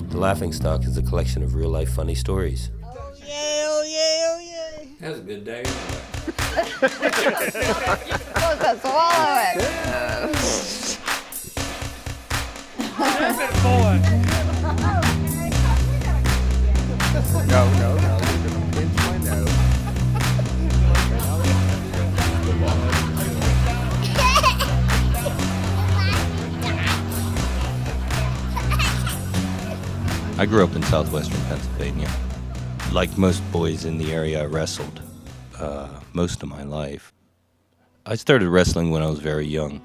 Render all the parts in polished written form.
The Laughingstock is a collection of real-life funny stories. Oh yeah, oh yeah, oh yeah. That was a good day. Supposed to swallow it. No, you're gonna pinch my nose. I grew up in southwestern Pennsylvania. Like most boys in the area, I wrestled most of my life. I started wrestling when I was very young.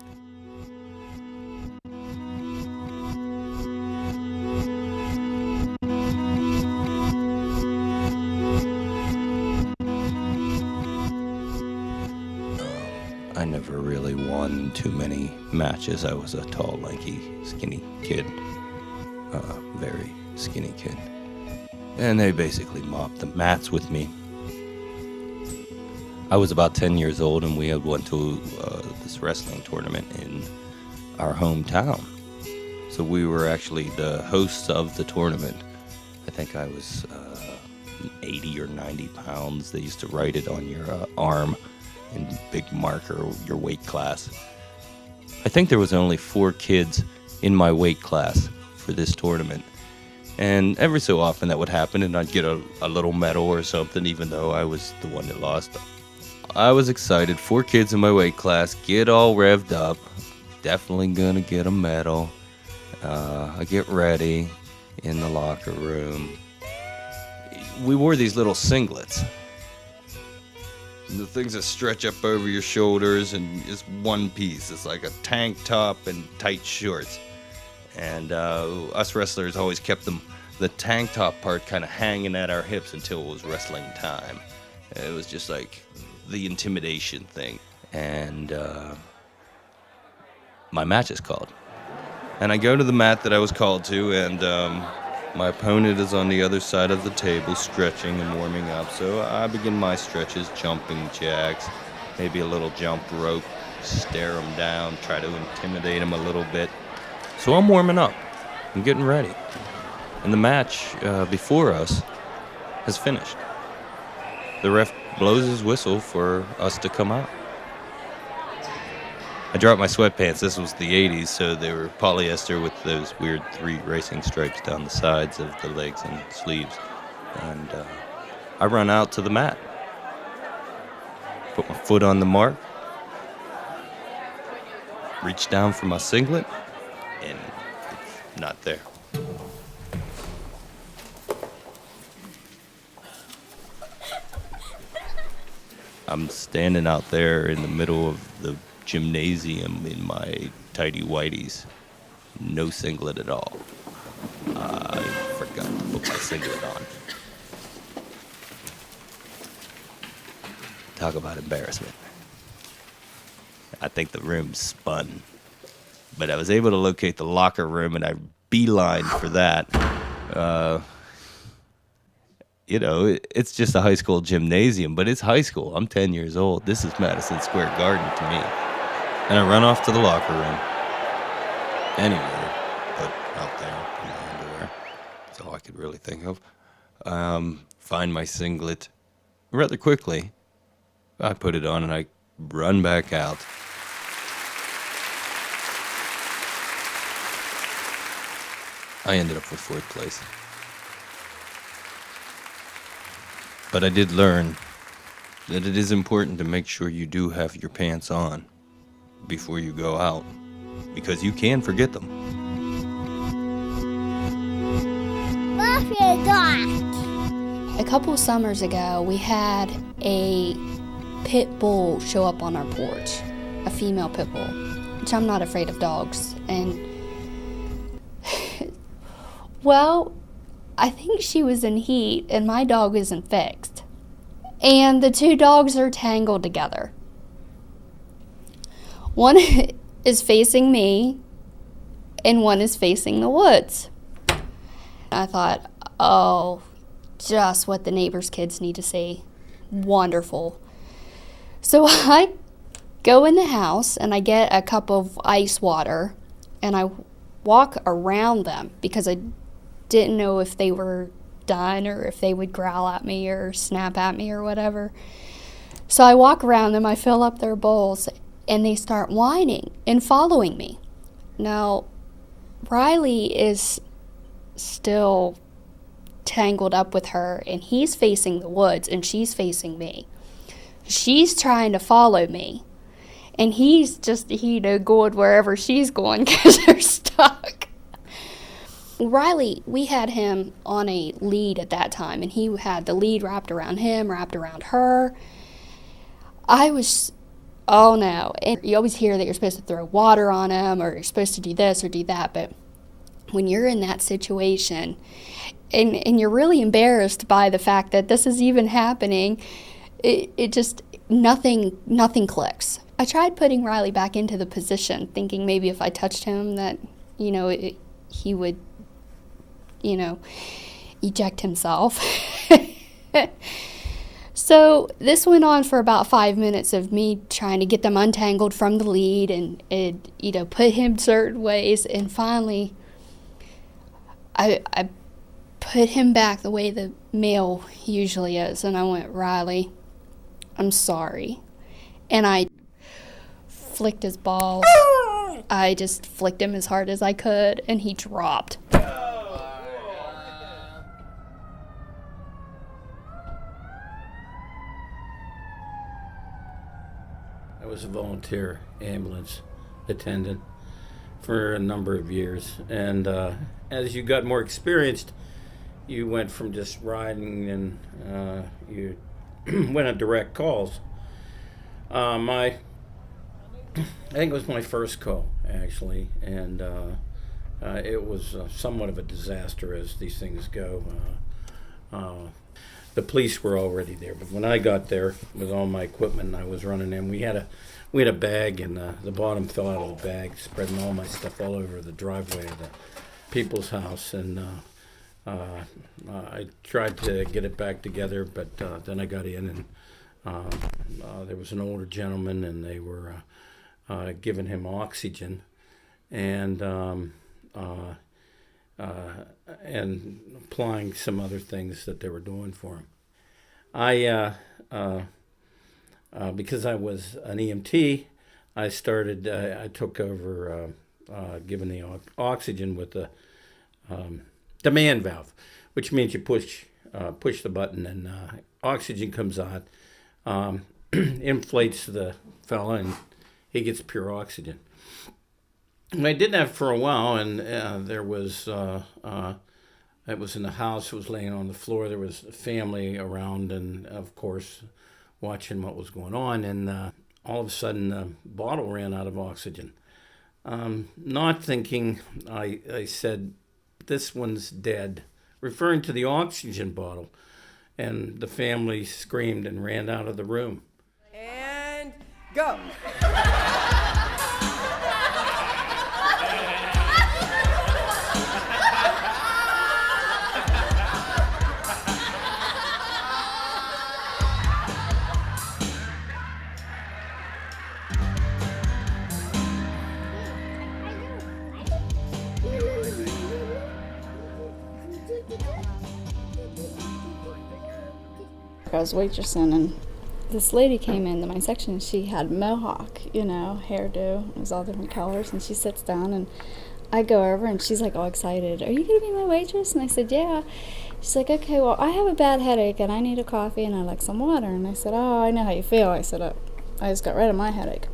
I never really won too many matches. I was a tall, lanky, skinny kid. Very skinny kid. And they basically mopped the mats with me. I was about 10 years old, and we had went to this wrestling tournament in our hometown. So we were actually the hosts of the tournament. I think I was 80 or 90 pounds. They used to write it on your arm in big marker, your weight class. I think there was only 4 kids in my weight class for this tournament. And every so often that would happen, and I'd get a little medal or something, even though I was the one that lost. I was excited. 4 kids in my weight class, get all revved up. Definitely gonna get a medal. I get ready in the locker room. We wore these little singlets. The things that stretch up over your shoulders, and it's one piece. It's like a tank top and tight shorts. And us wrestlers always kept the tank top part kind of hanging at our hips until it was wrestling time. It was just like the intimidation thing. And my match is called. And I go to the mat that I was called to, and my opponent is on the other side of the table stretching and warming up. So I begin my stretches, jumping jacks, maybe a little jump rope, stare him down, try to intimidate him a little bit. So I'm warming up. I'm getting ready. And the match before us has finished. The ref blows his whistle for us to come out. I dropped my sweatpants. This was the 80s, so they were polyester with those weird 3 racing stripes down the sides of the legs and sleeves. And I run out to the mat. Put my foot on the mark. Reach down for my singlet. And it's not there. I'm standing out there in the middle of the gymnasium in my tighty whities. No singlet at all. I forgot to put my singlet on. Talk about embarrassment. I think the room spun. But I was able to locate the locker room, and I beelined for that. It's just a high school gymnasium, but it's high school. I'm 10 years old. This is Madison Square Garden to me. And I run off to the locker room. Anyway, but out there in my underwear. That's all I could really think of. Find my singlet rather quickly. I put it on, and I run back out. I ended up with 4th place. But I did learn that it is important to make sure you do have your pants on before you go out, because you can forget them. A couple summers ago, we had a pit bull show up on our porch, a female pit bull, which I'm not afraid of dogs. And, well, I think she was in heat and my dog isn't fixed. And the 2 dogs are tangled together. One is facing me and one is facing the woods. I thought, oh, just what the neighbors' kids need to see. Wonderful. So I go in the house and I get a cup of ice water and I walk around them because I didn't know if they were done or if they would growl at me or snap at me or whatever. So I walk around them, I fill up their bowls, and they start whining and following me. Now, Riley is still tangled up with her, and he's facing the woods and she's facing me. She's trying to follow me, and he's just, going wherever she's going because they're stuck. Riley, we had him on a lead at that time, and he had the lead wrapped around him, wrapped around her. I was, oh no. And you always hear that you're supposed to throw water on him or you're supposed to do this or do that, but when you're in that situation and you're really embarrassed by the fact that this is even happening, it just, nothing clicks. I tried putting Riley back into the position, thinking maybe if I touched him that, he would, eject himself. So this went on for about 5 minutes of me trying to get them untangled from the lead and put him certain ways, and finally I put him back the way the male usually is, and I went, Riley, I'm sorry. And I flicked his balls. I just flicked him as hard as I could, and he dropped. I was a volunteer ambulance attendant for a number of years, and as you got more experienced, you went from just riding and you went on direct calls. I think it was my first call, actually, and it was somewhat of a disaster as these things go. The police were already there, but when I got there with all my equipment, I was running in. We had a bag, and the bottom fell out of the bag, spreading all my stuff all over the driveway of the people's house. And I tried to get it back together, but then I got in, and there was an older gentleman, and they were giving him oxygen, and applying some other things that they were doing for him. Because I was an EMT, I took over giving the oxygen with the demand valve, which means you push the button and oxygen comes out, inflates the fella, and he gets pure oxygen. And I did that for a while, and there was, it was in the house, it was laying on the floor, there was a family around, and of course, watching what was going on, and all of a sudden, the bottle ran out of oxygen. Not thinking, I said, this one's dead, referring to the oxygen bottle, and the family screamed and ran out of the room. And go. I was waitressing, and this lady came into my section. She had mohawk, hairdo. It was all different colors, and she sits down, and I go over, and she's like all excited. Are you going to be my waitress? And I said, yeah. She's like, okay, well, I have a bad headache, and I need a coffee, and I like some water. And I said, oh, I know how you feel. I said, I just got rid of my headache.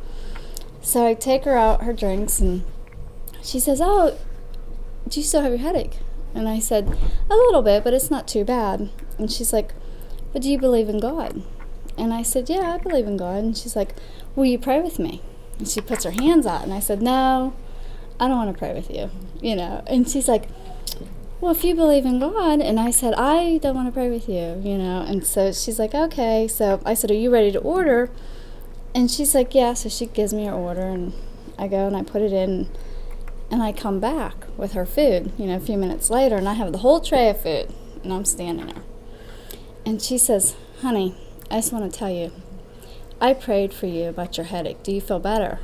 So I take her out her drinks, and she says, oh, do you still have your headache? And I said, a little bit, but it's not too bad. And she's like, but do you believe in God? And I said, yeah, I believe in God. And she's like, will you pray with me? And she puts her hands out, and I said, no, I don't want to pray with you, And she's like, well, if you believe in God. And I said, I don't want to pray with you, And so she's like, okay. So I said, are you ready to order? And she's like, yeah. So she gives me her order, and I go and I put it in, and I come back with her food, a few minutes later, and I have the whole tray of food, and I'm standing there. And she says, honey, I just want to tell you, I prayed for you about your headache. Do you feel better?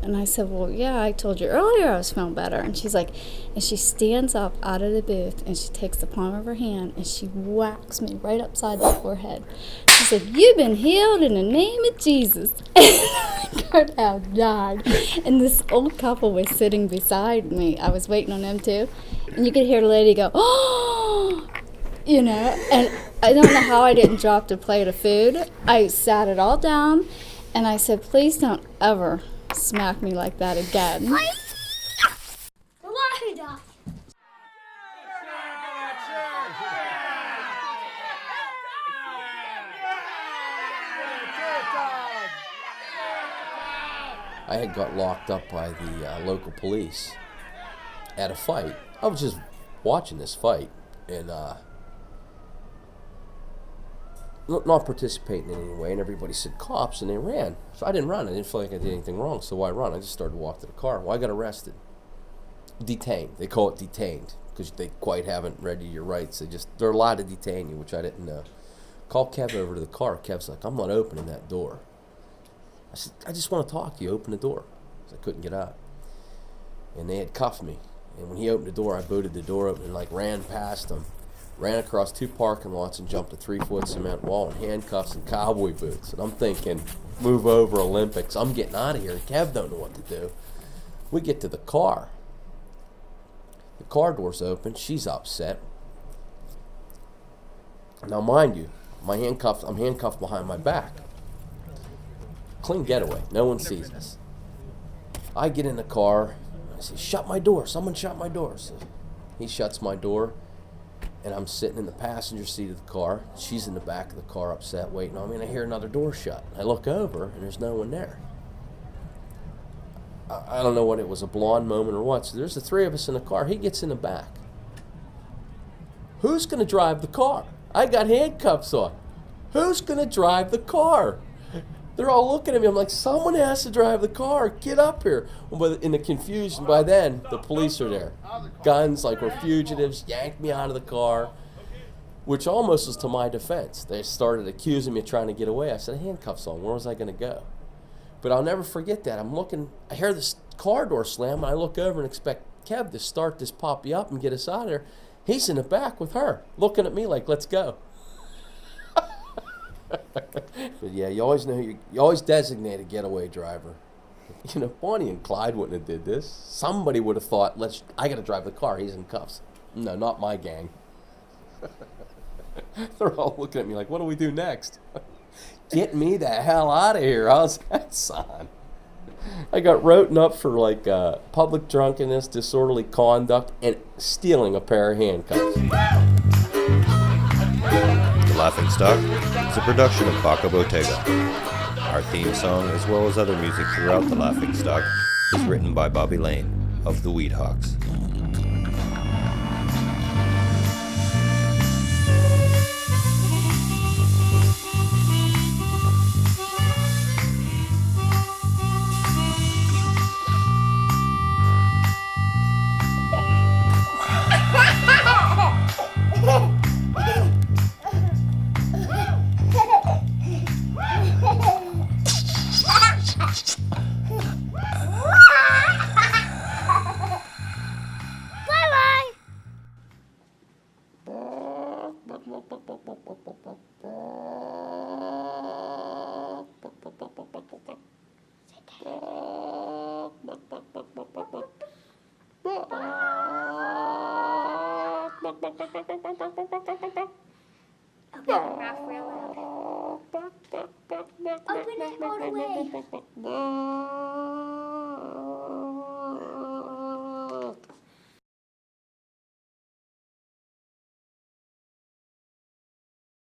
And I said, well, yeah, I told you earlier I was feeling better. And she's like, and she stands up out of the booth and she takes the palm of her hand and she whacks me right upside the forehead. She said, you've been healed in the name of Jesus. And I could have died. And this old couple was sitting beside me. I was waiting on them too. And you could hear the lady go, oh, you know, and I don't know how I didn't drop the plate of food. I sat it all down and I said, please don't ever smack me like that again. I had got locked up by the local police at a fight. I was just watching this fight and not participating in any way, and everybody said cops, and they ran. So I didn't run. I didn't feel like I did anything wrong, so why run? I just started to walk to the car. Well, I got arrested. Detained. They call it detained because they quite haven't read you your rights. They're allowed to detain you, which I didn't know. Call Kev over to the car. Kev's like, I'm not opening that door. I said, I just want to talk to you. Open the door. So I couldn't get out. And they had cuffed me. And when he opened the door, I booted the door open and ran past him. Ran across 2 parking lots and jumped a 3-foot cement wall in handcuffs and cowboy boots. And I'm thinking, move over, Olympics. I'm getting out of here. Kev don't know what to do. We get to the car. The car door's open. She's upset. Now, mind you, I'm handcuffed behind my back. Clean getaway. No one sees us. I get in the car. I say, shut my door. Someone shut my door. So he shuts my door. And I'm sitting in the passenger seat of the car. She's in the back of the car upset, waiting on me, and I hear another door shut. I look over, and there's no one there. I don't know what it was, a blonde moment or what. So there's the 3 of us in the car. He gets in the back. Who's going to drive the car? I got handcuffs on. Who's going to drive the car? They're all looking at me. I'm like, someone has to drive the car. Get up here. Well, in the confusion, by then, the police are there. Guns, like we're fugitives, yanked me out of the car, which almost was to my defense. They started accusing me of trying to get away. I said, handcuffs on. Where was I going to go? But I'll never forget that. I'm looking. I hear this car door slam, and I look over and expect Kev to start this puppy up and get us out of there. He's in the back with her, looking at me like, let's go. But yeah, you always know you always designate a getaway driver. You know, Bonnie and Clyde wouldn't have did this. Somebody would have thought, I got to drive the car. He's in cuffs. No, not my gang. They're all looking at me like, what do we do next? Get me the hell out of here. How's that sound? I got written up for public drunkenness, disorderly conduct, and stealing a pair of handcuffs. The Laughing Stock is a production of Baca Bottega. Our theme song, as well as other music throughout The Laughing Stock, is written by Bobby Lane of the Weedhawks. Open it all the way.